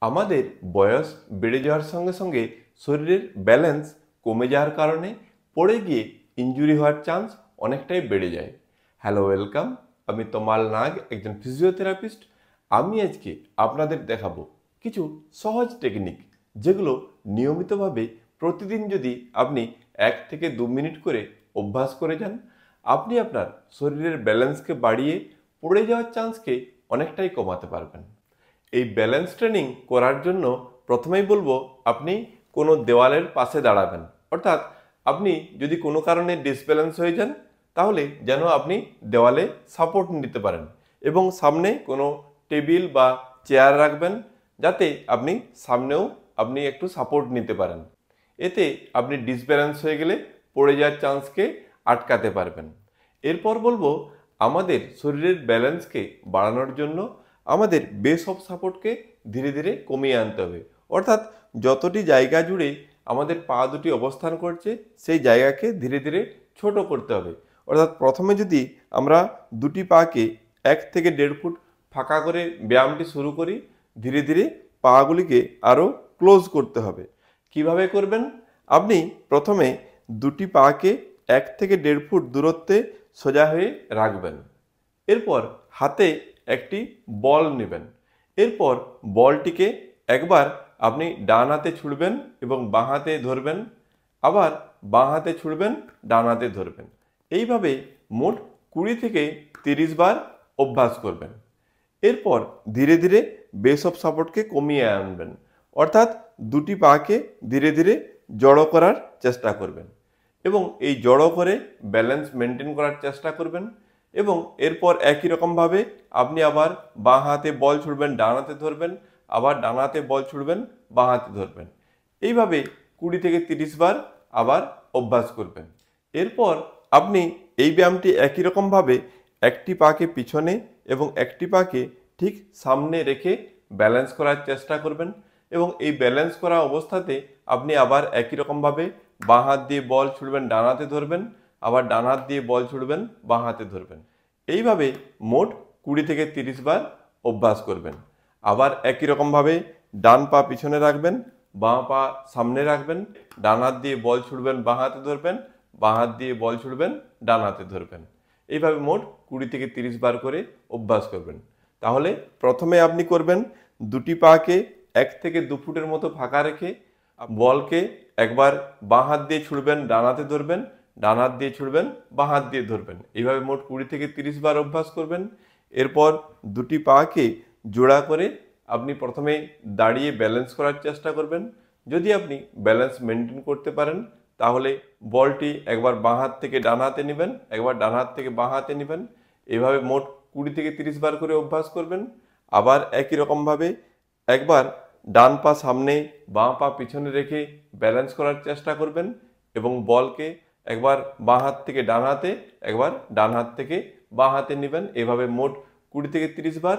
আমাদের বয়স বেড়ে যাওয়ার সঙ্গে সঙ্গে শরীরের ব্যালেন্স কমে যাওয়ার কারণে পড়ে গিয়ে ইনজুরি হওয়ার চান্স অনেকটাই বেড়ে যায়। Hello, welcome. আমি তমাল নাগ, একজন ফিজিওথেরাপিস্ট। আমি আজকে আপনাদের দেখাবো কিছু সহজ টেকনিক, যেগুলো নিয়মিতভাবে প্রতিদিন যদি আপনি 1 থেকে 2 মিনিট করে অভ্যাস করে যান, আপনি আপনার শরীরের ব্যালেন্সকে বাড়িয়ে পড়ে যাওয়ার চান্সকে অনেকটাই কমাতে পারবেন। এই ব্যালেন্স ট্রেনিং করার জন্য প্রথমেই বলবো, আপনি কোনো দেওয়ালের পাশে দাঁড়াবেন। অর্থাৎ আপনি যদি কোনো কারণে ডিসব্যালেন্স হয়ে যান, তাহলে যেন আপনি দেওয়ালে সাপোর্ট নিতে পারেন এবং সামনে কোনো টেবিল বা চেয়ার রাখবেন, যাতে আপনি একটু সাপোর্ট নিতে পারেন। এতে আপনি ডিসব্যালেন্স হয়ে গেলে পড়ে যাওয়ার চান্সকে আটকাতে পারবেন। এরপর বলবো, আমাদের শরীরের ব্যালেন্সকে বাড়ানোর জন্য আমাদের বেস অফ সাপোর্টকে ধীরে ধীরে কমিয়ে আনতে হবে। অর্থাৎ যতটি জায়গা জুড়ে আমাদের পা দুটি অবস্থান করছে, সেই জায়গাকে ধীরে ধীরে ছোট করতে হবে। অর্থাৎ প্রথমে যদি আমরা দুটি পাকে 1 থেকে 1.5 ফুট ফাঁকা করে ব্যায়ামটি শুরু করি, ধীরে ধীরে পাগুলিকে আরও ক্লোজ করতে হবে। কিভাবে করবেন? আপনি প্রথমে দুটি পাকে 1 থেকে 1.5 ফুট দূরত্বে সোজা হয়ে রাখবেন। এরপর হাতে একটি বল নেবেন। এরপর বলটিকে একবার আপনি ডান হাতে ছুঁড়বেন এবং বাঁ হাতে ধরবেন, আবার বাঁ হাতে ছুঁড়বেন, ডান হাতে ধরবেন। এইভাবে মোট 20 থেকে 30 বার অভ্যাস করবেন। এরপর ধীরে ধীরে বেস অফ সাপোর্টকে কমিয়ে আনবেন। অর্থাৎ দুটি পাকে ধীরে ধীরে জড়ো করার চেষ্টা করবেন এবং এই জড়ো করে ব্যালেন্স মেনটেন করার চেষ্টা করবেন। এবং এরপর একই রকমভাবে আপনি আবার বাঁ হাতে বল ছুড়বেন, ডান হাতে ধরবেন, আবার ডান হাতে বল ছুড়বেন, বাঁ হাতে ধরবেন। এইভাবে 20 থেকে 30 বার আবার অভ্যাস করবেন। এরপর আপনি এই ব্যায়ামটি একই রকমভাবে একটি পাকে পিছনে এবং একটি পাকে ঠিক সামনে রেখে ব্যালেন্স করার চেষ্টা করবেন। এবং এই ব্যালেন্স করা অবস্থাতে আপনি আবার একই রকমভাবে বাঁ হাত দিয়ে বল ছুড়বেন, ডান হাতে ধরবেন, আবার ডান হাত দিয়ে বল ছুড়বেন, বাঁ হাতে ধরবেন। এইভাবে মোট 20 থেকে 30 বার অভ্যাস করবেন। আবার একই রকমভাবে ডান পা পিছনে রাখবেন, বাঁ পা সামনে রাখবেন, ডান হাত দিয়ে বল ছুড়বেন, বাঁ হাতে ধরবেন, বাঁ হাত দিয়ে বল ছুড়বেন, ডান হাতে ধরবেন। এইভাবে মোট 20 থেকে 30 বার করে অভ্যাস করবেন। তাহলে প্রথমে আপনি করবেন, দুটি পাকে 1 থেকে 2 ফুটের মতো ফাঁকা রেখে বলকে একবার বাঁ হাত দিয়ে ছুড়বেন, ডান হাতে ধরবেন, ডান হাত দিয়ে ছুড়বেন, বাঁ হাত দিয়ে ধরবেন। এইভাবে মোট 20 থেকে 30 বার অভ্যাস করবেন। এরপর দুটি পাকে জোড়া করে আপনি প্রথমে দাঁড়িয়ে ব্যালেন্স করার চেষ্টা করবেন। যদি আপনি ব্যালেন্স মেনটেন করতে পারেন, তাহলে বলটি একবার বাঁ হাত থেকে ডান হাতে নেবেন, একবার ডান হাত থেকে বাঁ হাতে নেবেন। এভাবে মোট 20 থেকে 30 বার করে অভ্যাস করবেন। আবার একই রকমভাবে একবার ডান পা সামনে, বাঁ পা পিছনে রেখে ব্যালেন্স করার চেষ্টা করবেন এবং বলকে একবার বাঁ হাত থেকে ডান হাতে, একবার ডান হাত থেকে বাঁ হাতে নেবেন। এভাবে মোট 20 থেকে 30 বার।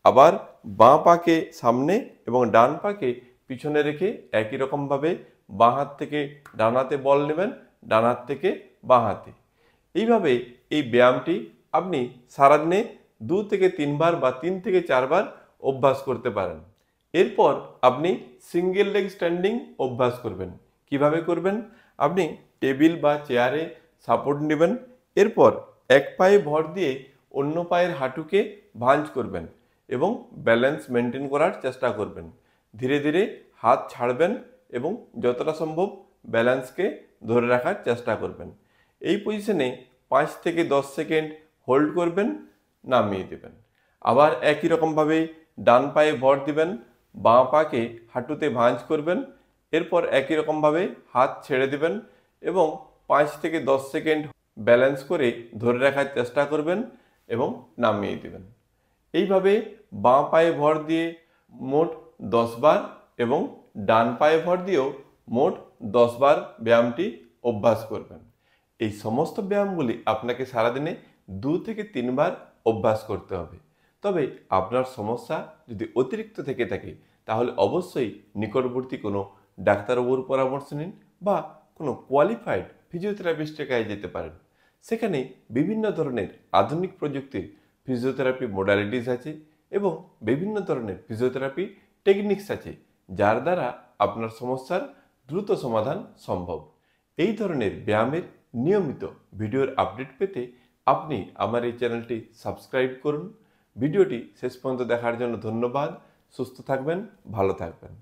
আবার বাঁ পাকে সামনে এবং ডান পাকে পিছনে রেখে একই রকমভাবে বাঁ হাত থেকে ডান হাতে বল নেবেন, ডান হাত থেকে বাঁ হাতে। এইভাবে এই ব্যায়ামটি আপনি সারাদিনে 2 থেকে 3 বার বা 3 থেকে 4 বার অভ্যাস করতে পারেন। এরপর আপনি সিঙ্গেল লেগ স্ট্যান্ডিং অভ্যাস করবেন। কিভাবে করবেন? আপনি টেবিল বা চেয়ারে সাপোর্ট নেবেন। এরপর এক পায়ে ভর দিয়ে অন্য পায়ের হাঁটুকে ভাঁজ করবেন এবং ব্যালেন্স মেনটেন করার চেষ্টা করবেন। ধীরে ধীরে হাত ছাড়বেন এবং যতটা সম্ভব ব্যালেন্সকে ধরে রাখার চেষ্টা করবেন। এই পজিশনে 5 থেকে 10 সেকেন্ড হোল্ড করবেন, নামিয়ে দেবেন। আবার একই রকমভাবে ডান পায়ে ভর দিবেন, বাঁ পাকে হাঁটুতে ভাঁজ করবেন। এরপর একই রকমভাবে হাত ছেড়ে দিবেন এবং 5 থেকে 10 সেকেন্ড ব্যালেন্স করে ধরে রাখার চেষ্টা করবেন এবং নামিয়ে দেবেন। এইভাবে বাঁ পায়ে ভর দিয়ে মোট 10 বার এবং ডান পায়ে ভর দিয়েও মোট 10 বার ব্যায়ামটি অভ্যাস করবেন। এই সমস্ত ব্যায়ামগুলি আপনাকে সারাদিনে 2 থেকে 3 বার অভ্যাস করতে হবে। তবে আপনার সমস্যা যদি অতিরিক্ত থেকে থাকে, তাহলে অবশ্যই নিকটবর্তী কোনো ডাক্তারবাবুর পরামর্শ নিন বা কোনো কোয়ালিফাইড ফিজিওথেরাপিস্টের কাছে যেতে পারেন। সেখানে বিভিন্ন ধরনের আধুনিক প্রযুক্তির ফিজিওথেরাপি মোডালিটিস আছে এবং বিভিন্ন ধরনের ফিজিওথেরাপি টেকনিক্স আছে যার দ্বারা আপনার সমস্যার দ্রুত সমাধান সম্ভব। এই ধরনের ব্যায়ামের নিয়মিত ভিডিওর আপডেট পেতে আপনি আমার এই চ্যানেলটি সাবস্ক্রাইব করুন। ভিডিওটি শেষ পর্যন্ত দেখার জন্য ধন্যবাদ। সুস্থ থাকবেন, ভালো থাকবেন।